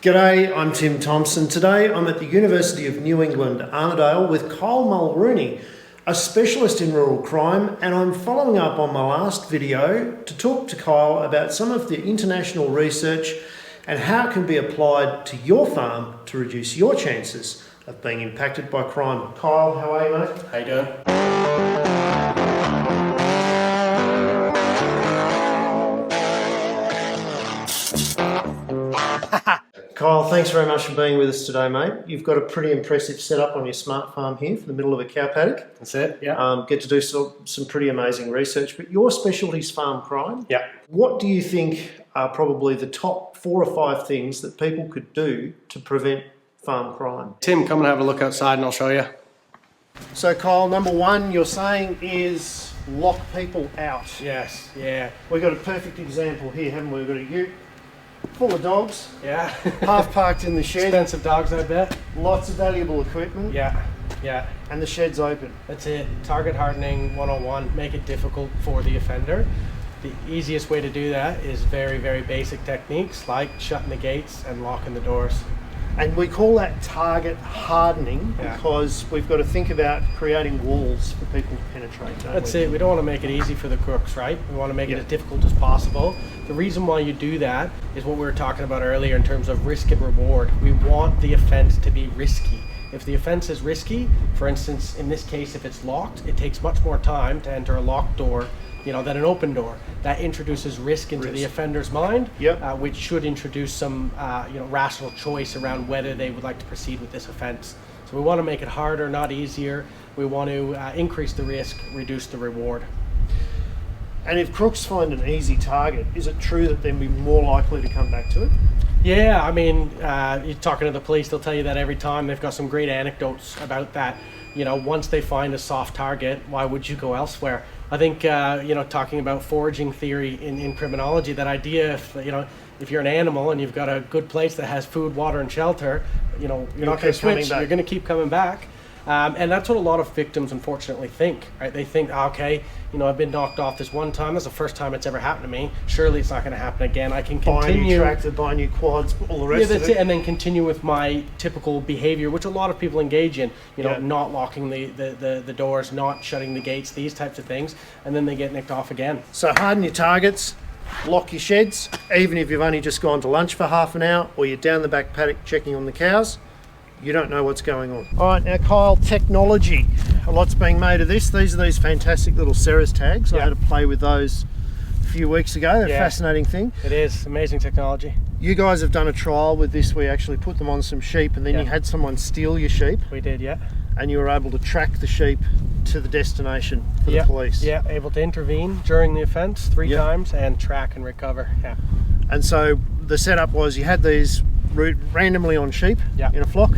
G'day, I'm Tim Thompson. Today I'm at the University of New England, Armidale, with Kyle Mulrooney, a specialist in rural crime, and I'm following up on my last video to talk to Kyle about some of the international research and how it can be applied to your farm to reduce your chances of being impacted by crime. Kyle, how are you, mate? How you doing? Kyle, thanks very much for being with us today, mate. You've got a pretty impressive setup on your smart farm here for the middle of a cow paddock. That's it, yeah. Get to do some pretty amazing research, but your specialty's farm crime. Yeah. What do you think are probably the top 4 or 5 things that people could do to prevent farm crime? Tim, come and have a look outside and I'll show you. So Kyle, number 1 you're saying is lock people out. Yes, yeah. We've got a perfect example here, haven't we? We've got a ute full of dogs, Yeah. half parked in the shed, Expensive dogs, I bet. lots of valuable equipment, Yeah, yeah. and the shed's open. That's it. Target hardening 101. Make it difficult for the offender. The easiest way to do that is very, very basic techniques like shutting the gates and locking the doors. And we call that target hardening because we've got to think about creating walls for people to penetrate. That's it. We don't want to make it easy for the crooks, right? We want to make it as difficult as possible. The reason why you do that is what we were talking about earlier in terms of risk and reward. We want the offense to be risky. If the offense is risky, for instance, in this case, if it's locked, it takes much more time to enter a locked door, than an open door. That introduces risk into the offender's mind, which should introduce some, rational choice around whether they would like to proceed with this offense. So we want to make it harder, not easier. We want to increase the risk, reduce the reward. And if crooks find an easy target, is it true that they'll be more likely to come back to it? Yeah, I mean, you're talking to the police, they'll tell you that every time. They've got some great anecdotes about that. Once they find a soft target, why would you go elsewhere? I think, talking about foraging theory in criminology, that idea, if you're an animal and you've got a good place that has food, water, and shelter, you're not going to switch, you're going to keep coming back. And that's what a lot of victims unfortunately think, right? They think, okay, I've been knocked off this one time. That's the first time it's ever happened to me. Surely it's not going to happen again. I can continue. Buy a new tractor, buy new quads, all the rest of it. Yeah, that's it. And then continue with my typical behavior, which a lot of people engage in, not locking the doors, not shutting the gates, these types of things. And then they get nicked off again. So harden your targets, lock your sheds, even if you've only just gone to lunch for half an hour or you're down the back paddock checking on the cows. You don't know what's going on. All right, now Kyle, technology. A lot's being made of this. These are these fantastic little SARIS tags. I had to play with those a few weeks ago. They're a fascinating thing. It is, amazing technology. You guys have done a trial with this. We actually put them on some sheep and then you had someone steal your sheep. We did, yeah. And you were able to track the sheep to the destination for the police. Yeah, able to intervene during the offence 3 times and track and recover, And so the setup was you had these randomly on sheep in a flock,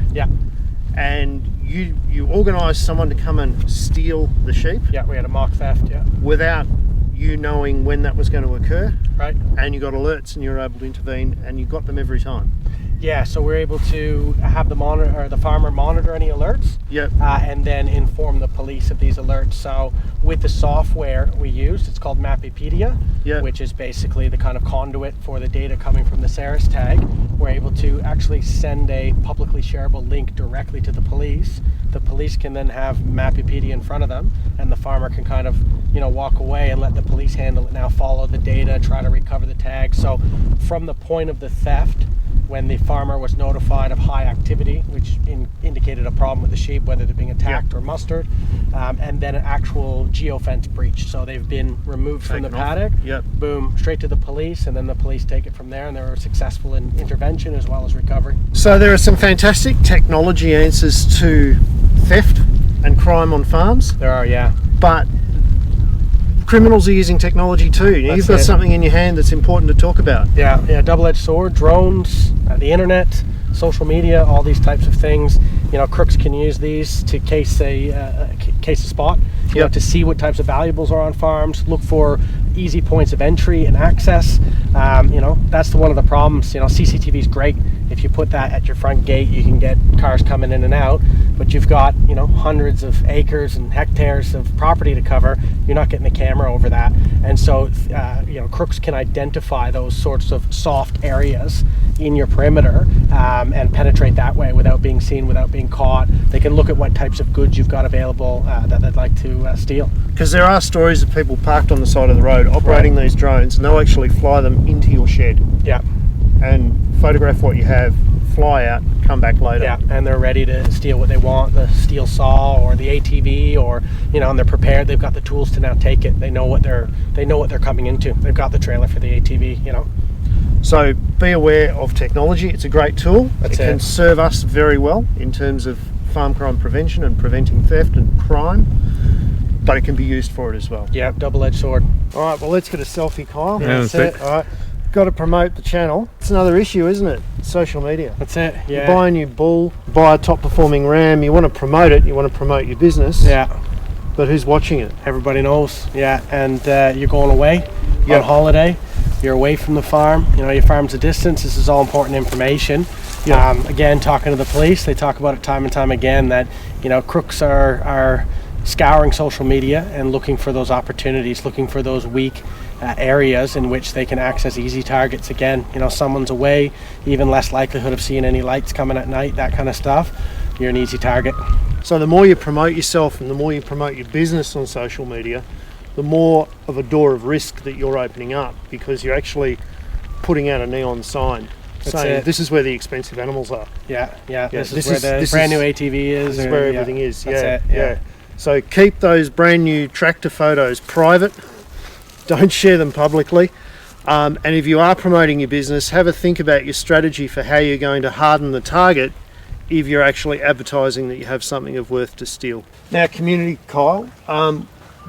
and you organised someone to come and steal the sheep. Yeah, we had a mock theft, without you knowing when that was going to occur. Right. And you got alerts and you were able to intervene and you got them every time. Yeah, so we're able to have the farmer monitor any alerts, and then inform the police of these alerts. So with the software we used, it's called Mapipedia, which is basically the kind of conduit for the data coming from the SARIS tag. We're able to actually send a publicly shareable link directly to the police. The police can then have Mapipedia in front of them, and the farmer can kind of, walk away and let the police handle it now, follow the data, try to recover the tag. So from the point of the theft, when the farmer was notified of high activity, which indicated a problem with the sheep, whether they're being attacked or mustered, and then an actual geofence breach. So they've been removed from the paddock, boom, straight to the police, and then the police take it from there, and they were successful in intervention as well as recovery. So there are some fantastic technology answers to theft and crime on farms. There are, But criminals are using technology too. You've got something in your hand that's important to talk about. Yeah, double-edged sword, drones, the internet, social media, all these types of things. Crooks can use these to case a spot, to see what types of valuables are on farms, look for easy points of entry and access. That's one of the problems. CCTV is great. If you put that at your front gate, you can get cars coming in and out, but you've got, you know, hundreds of acres and hectares of property to cover. You're not getting the camera over that. And so, you know, crooks can identify those sorts of soft areas in your perimeter and penetrate that way without being seen, without being caught. They can look at what types of goods you've got available that they'd like to steal. Because there are stories of people parked on the side of the road operating these drones, and they'll actually fly them into your shed. Yeah. And photograph what you have, fly out, come back later. Yeah, and they're ready to steal what they want, the steel saw or the ATV, or, you know, and they're prepared. They've got the tools to now take it. They know what they're coming into. They've got the trailer for the ATV, you know. So be aware of technology. It's a great tool. It can serve us very well in terms of farm crime prevention and preventing theft and crime, but it can be used for it as well. Yeah, double-edged sword. All right, well, let's get a selfie, Kyle. Yeah, that's it. All right, got to promote the channel. It's another issue, isn't it? Social media. That's it. Yeah. You buy a new bull, buy a top-performing ram. You want to promote it. You want to promote your business. Yeah. But who's watching it? Everybody knows. Yeah, and you're going away on holiday. You're away from the farm. You know, your farm's a distance. This is all important information. Yeah. Again, talking to the police, they talk about it time and time again that, you know, crooks are scouring social media and looking for those opportunities, looking for those weak areas in which they can access easy targets. Again, you know, someone's away, even less likelihood of seeing any lights coming at night, that kind of stuff. You're an easy target. So the more you promote yourself and the more you promote your business on social media, the more of a door of risk that you're opening up, because you're actually putting out a neon sign saying this is where the expensive animals are. Yeah. This is where the brand new ATV is. This is where everything is. That's it. Yeah. So keep those brand new tractor photos private. Don't share them publicly. And if you are promoting your business, have a think about your strategy for how you're going to harden the target if you're actually advertising that you have something of worth to steal. Now, community, Kyle.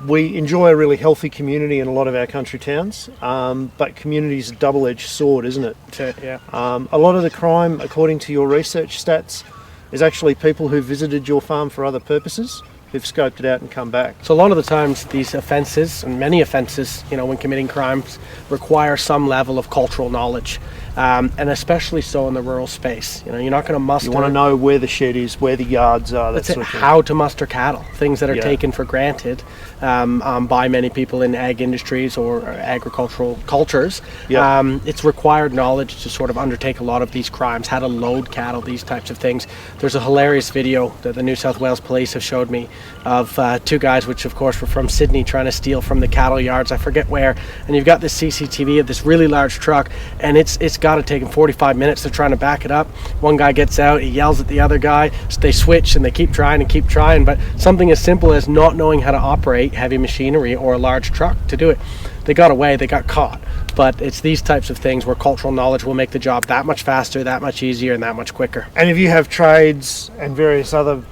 We enjoy a really healthy community in a lot of our country towns, but community is a double-edged sword, isn't it? That's it, yeah. A lot of the crime, according to your research stats, is actually people who visited your farm for other purposes, who've scoped it out and come back. So a lot of the times these offences, and many offences, you know, when committing crimes, require some level of cultural knowledge. And especially so in the rural space. You know, you're not going to muster. You want to know where the shed is, where the yards are. That's how to muster cattle. Things that are taken for granted by many people in ag industries or agricultural cultures. It's required knowledge to sort of undertake a lot of these crimes. How to load cattle, these types of things. There's a hilarious video that the New South Wales Police have showed me of two guys, which of course were from Sydney, trying to steal from the cattle yards. I forget where. And you've got this CCTV of this really large truck, and it's got to take them 45 minutes. They're trying to back it up. One guy gets out, he yells at the other guy. So they switch and they keep trying. But something as simple as not knowing how to operate heavy machinery or a large truck to do it. They got away, they got caught. But it's these types of things where cultural knowledge will make the job that much faster, that much easier, and that much quicker. And if you have trades and various other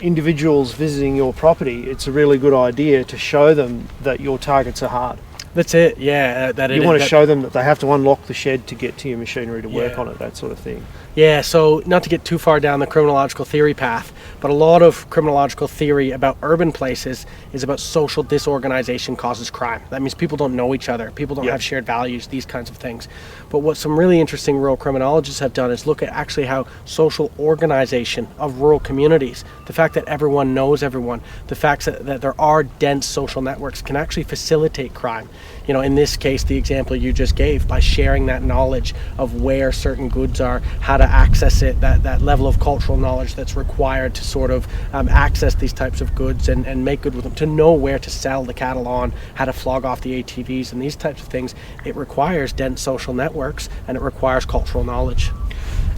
individuals visiting your property, it's a really good idea to show them that your targets are hard. That's it, yeah. You want to show them that they have to unlock the shed to get to your machinery to work on it, that sort of thing. Yeah, so not to get too far down the criminological theory path, but a lot of criminological theory about urban places is about social disorganization causes crime. That means people don't know each other, people don't have shared values, these kinds of things. But what some really interesting rural criminologists have done is look at actually how social organization of rural communities, the fact that everyone knows everyone, the fact that there are dense social networks can actually facilitate crime. You know, in this case, the example you just gave, by sharing that knowledge of where certain goods are, how to access it, that level of cultural knowledge that's required to sort of access these types of goods and make good with them, to know where to sell the cattle on, how to flog off the ATVs and these types of things. It requires dense social networks and it requires cultural knowledge.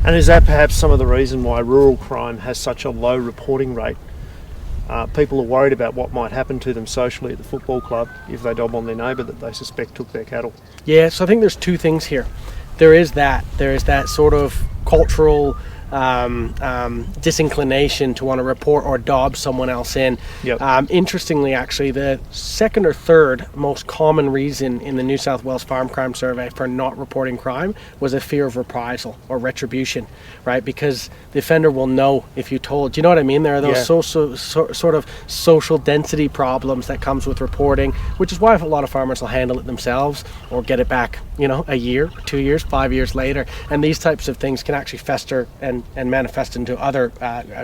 And is that perhaps some of the reason why rural crime has such a low reporting rate? People are worried about what might happen to them socially at the football club if they dob on their neighbour that they suspect took their cattle. Yeah, so I think there's two things here. There is that sort of cultural disinclination to want to report or dob someone else in. Interestingly, actually, the second or third most common reason in the New South Wales Farm Crime Survey for not reporting crime was a fear of reprisal or retribution, right? Because the offender will know if you told. Do you know what I mean? There are those sort of social density problems that comes with reporting, which is why a lot of farmers will handle it themselves or get it back, a year, 2 years, 5 years later. And these types of things can actually fester and manifest into other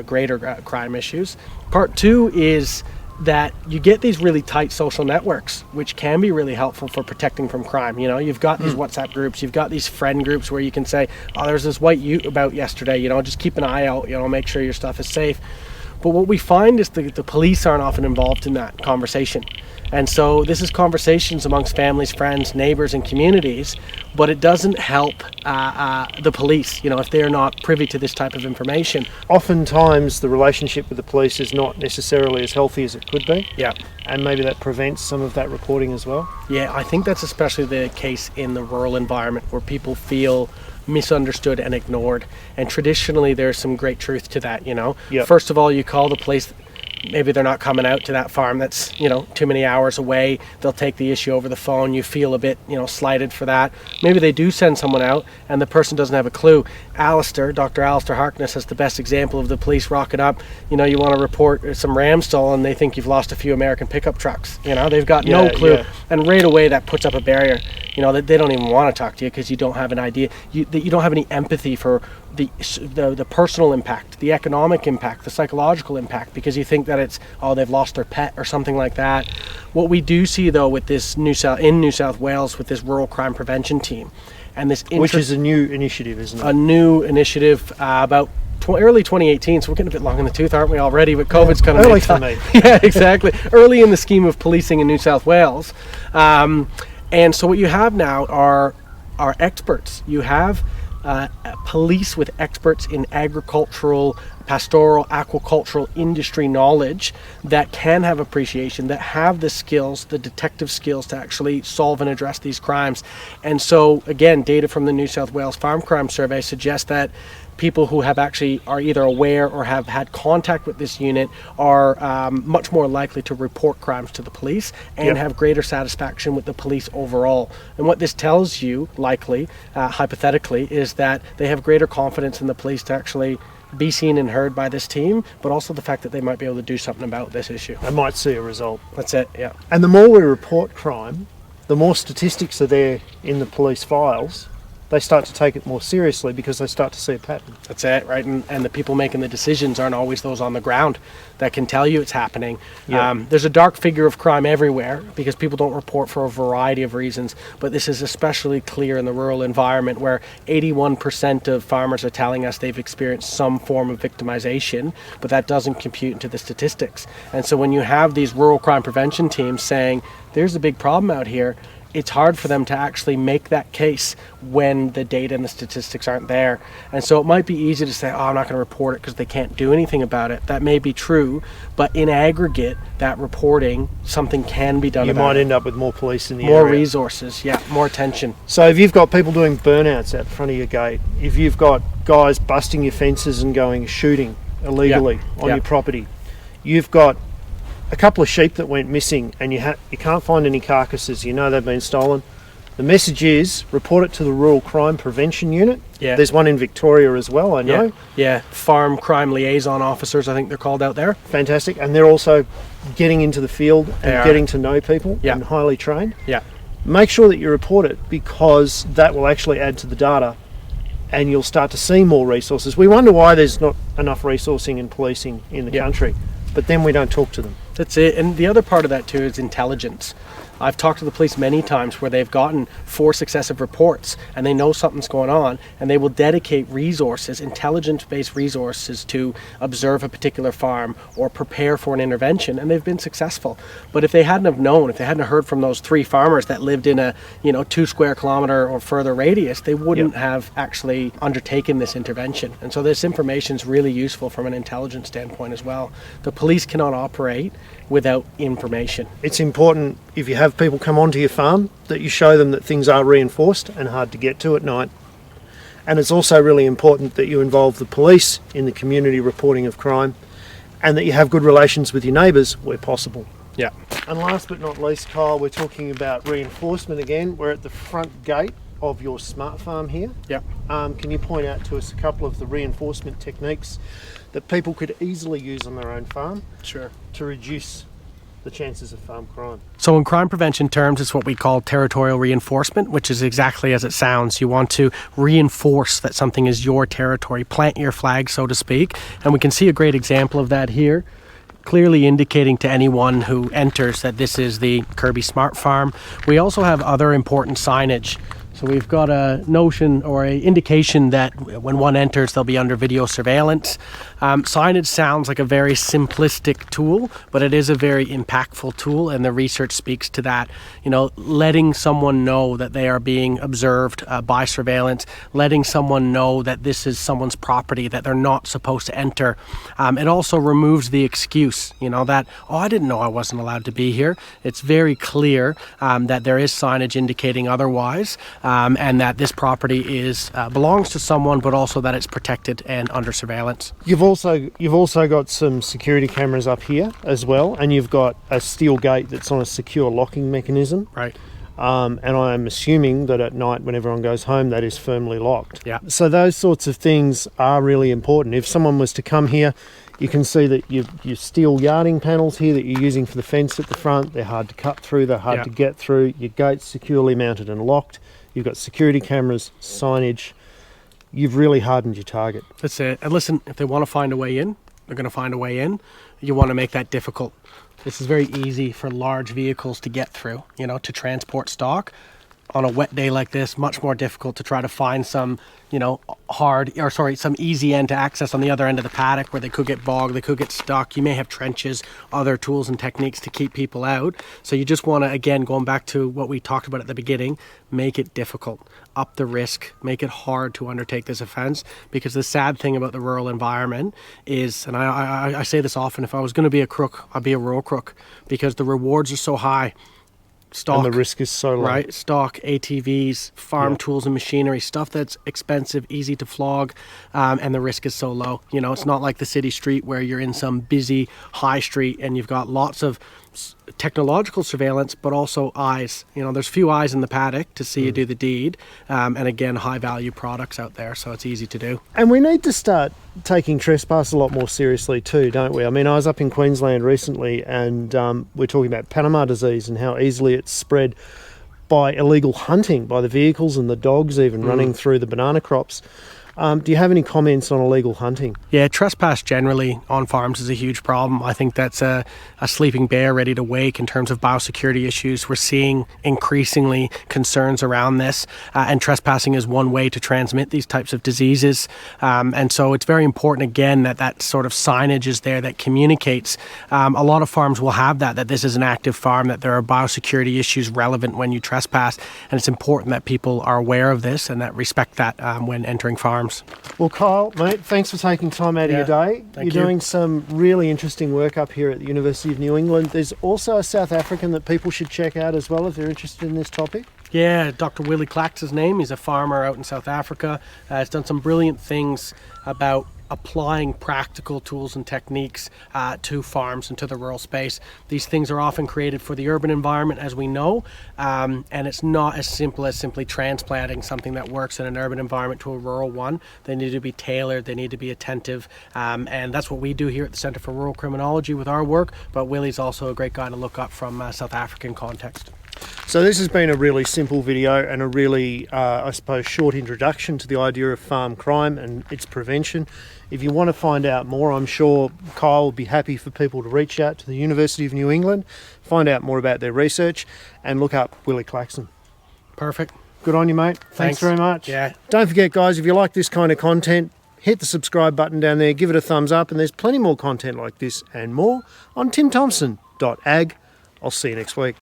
greater crime issues. Part two is that you get these really tight social networks, which can be really helpful for protecting from crime. You've got these WhatsApp groups, you've got these friend groups where you can say, oh, there's this white ute about yesterday, just keep an eye out, make sure your stuff is safe. But what we find is the police aren't often involved in that conversation. And so this is conversations amongst families, friends, neighbors, and communities, but it doesn't help the police, if they're not privy to this type of information. Oftentimes the relationship with the police is not necessarily as healthy as it could be. Yeah. And maybe that prevents some of that reporting as well. Yeah, I think that's especially the case in the rural environment where people feel misunderstood and ignored. And traditionally there's some great truth to that, First of all, you call the police. Maybe they're not coming out to that farm that's, too many hours away. They'll take the issue over the phone. You feel a bit, slighted for that. Maybe they do send someone out and the person doesn't have a clue. Dr. Alistair Harkness has the best example of the police rocking up. You want to report some ram stall and they think you've lost a few American pickup trucks. They've got no clue. Yeah. And right away that puts up a barrier. That they don't even want to talk to you because you don't have an idea. You don't have any empathy for the personal impact, the economic impact, the psychological impact, because you think that it's, they've lost their pet or something like that. What we do see though with this New South Wales with this rural crime prevention team, and this which is a new initiative, isn't it? A new initiative about early 2018, so we're getting a bit long in the tooth, aren't we already? But COVID's kind of early for me. Yeah, exactly. Early in the scheme of policing in New South Wales. And so what you have now are experts. You have police with experts in agricultural, pastoral, aquacultural industry knowledge that can have appreciation, that have the skills, the detective skills to actually solve and address these crimes. And so, again, data from the New South Wales Farm Crime Survey suggests that people who are either aware or have had contact with this unit are much more likely to report crimes to the police and have greater satisfaction with the police overall. And what this tells you, likely, hypothetically, is that they have greater confidence in the police to actually be seen and heard by this team, but also the fact that they might be able to do something about this issue. They might see a result. That's it, yeah. And the more we report crime, the more statistics are there in the police files. They start to take it more seriously because they start to see a pattern. That's it, right? And the people making the decisions aren't always those on the ground that can tell you it's happening. There's a dark figure of crime everywhere because people don't report for a variety of reasons, but this is especially clear in the rural environment where 81% of farmers are telling us they've experienced some form of victimization, but that doesn't compute into the statistics. And so when you have these rural crime prevention teams saying, there's a big problem out here, it's hard for them to actually make that case when the data and the statistics aren't there. And so it might be easy to say, I'm not going to report it because they can't do anything about it. That may be true, but in aggregate, that reporting, something can be done about it. You might end up with more police in the area. More area. Resources, more attention. So if you've got people doing burnouts out front of your gate, if you've got guys busting your fences and going shooting illegally on your property, you've got a couple of sheep that went missing and you can't find any carcasses, they've been stolen. The message is report it to the Rural Crime Prevention Unit. There's one in Victoria as well, I know. Farm crime liaison officers, I think they're called out there. Fantastic. And they're also getting into the field and getting to know people and highly trained. Make sure that you report it because that will actually add to the data and you'll start to see more resources. We wonder why there's not enough resourcing and policing in the country, but then we don't talk to them. That's it. And the other part of that too is intelligence. I've talked to the police many times where they've gotten 4 successive reports and they know something's going on and they will dedicate resources, intelligence-based resources to observe a particular farm or prepare for an intervention, and they've been successful. But if they hadn't have known, if they hadn't heard from those 3 farmers that lived in a 2 square kilometer or further radius, they wouldn't have actually undertaken this intervention. And so this information is really useful from an intelligence standpoint as well. The police cannot operate without information. It's important if you have people come onto your farm that you show them that things are reinforced and hard to get to at night. And it's also really important that you involve the police in the community reporting of crime, and that you have good relations with your neighbours where possible. Yeah. And last but not least, Kyle, we're talking about reinforcement again. We're at the front gate of your smart farm here. Yeah. Can you point out to us a couple of the reinforcement techniques that people could easily use on their own farm? Sure. To reduce the chances of farm crime? So in crime prevention terms, it's what we call territorial reinforcement, which is exactly as it sounds. You want to reinforce that something is your territory, plant your flag, so to speak. And we can see a great example of that here, clearly indicating to anyone who enters that this is the Kirby Smart Farm. We also have other important signage. So we've got a notion or a indication that when one enters, they'll be under video surveillance. Signage sounds like a very simplistic tool, but it is a very impactful tool, and the research speaks to that. You know, letting someone know that they are being observed by surveillance, letting someone know that this is someone's property, that they're not supposed to enter. It also removes the excuse, you know, that, oh, I didn't know I wasn't allowed to be here. It's very clear that there is signage indicating otherwise. And that this property is belongs to someone, but also that it's protected and under surveillance. You've also got some security cameras up here as well, and you've got a steel gate that's on a secure locking mechanism. Right. And I'm assuming that at night when everyone goes home, that is firmly locked. Yeah. So those sorts of things are really important. If someone was to come here, you can see that your steel yarding panels here that you're using for the fence at the front, they're hard to cut through, they're hard to get through. Your gate's securely mounted and locked. You've got security cameras, signage. You've really hardened your target. That's it. And listen, if they want to find a way in, they're going to find a way in. You want to make that difficult. This is very easy for large vehicles to get through, you know, to transport stock. On a wet day like this, much more difficult to try to find some, you know, some easy end to access on the other end of the paddock where they could get bogged, they could get stuck. You may have trenches, other tools and techniques to keep people out. So you just want to, again, going back to what we talked about at the beginning, make it difficult, up the risk, make it hard to undertake this offense. Because the sad thing about the rural environment is, and I say this often, if I was going to be a crook, I'd be a rural crook, because the rewards are so high. Stock, and the risk is so low. Right, stock, ATVs, farm tools and machinery, stuff that's expensive, easy to flog, and the risk is so low. You know, it's not like the city street where you're in some busy high street and you've got lots of technological surveillance, but also eyes. You know, there's few eyes in the paddock to see you do the deed, and again, high value products out there, so it's easy to do. And we need to start taking trespass a lot more seriously too, don't we? I mean, I was up in Queensland recently, and we're talking about Panama disease and how easily it's spread by illegal hunting, by the vehicles and the dogs even running through the banana crops. Do you have any comments on illegal hunting? Yeah, trespass generally on farms is a huge problem. I think that's a sleeping bear ready to wake in terms of biosecurity issues. We're seeing increasingly concerns around this, and trespassing is one way to transmit these types of diseases. And so it's very important, again, that sort of signage is there that communicates. A lot of farms will have that this is an active farm, that there are biosecurity issues relevant when you trespass, and it's important that people are aware of this and that respect that when entering farms. Well, Kyle, mate, thanks for taking time out of your day. You're doing some really interesting work up here at the University of New England. There's also a South African that people should check out as well if they're interested in this topic. Yeah, Dr. Willie Clack's his name. He's a farmer out in South Africa. He's done some brilliant things about applying practical tools and techniques to farms and to the rural space. These things are often created for the urban environment, as we know, and it's not as simple as simply transplanting something that works in an urban environment to a rural one. They need to be tailored, they need to be attentive, and that's what we do here at the Centre for Rural Criminology with our work, but Willie's also a great guy to look up from South African context. So this has been a really simple video and a really, I suppose, short introduction to the idea of farm crime and its prevention. If you want to find out more, I'm sure Kyle will be happy for people to reach out to the University of New England, find out more about their research, and look up Willie Claxon. Perfect. Good on you, mate. Thanks very much. Yeah. Don't forget, guys, if you like this kind of content, hit the subscribe button down there, give it a thumbs up, and there's plenty more content like this and more on timthompson.ag. I'll see you next week.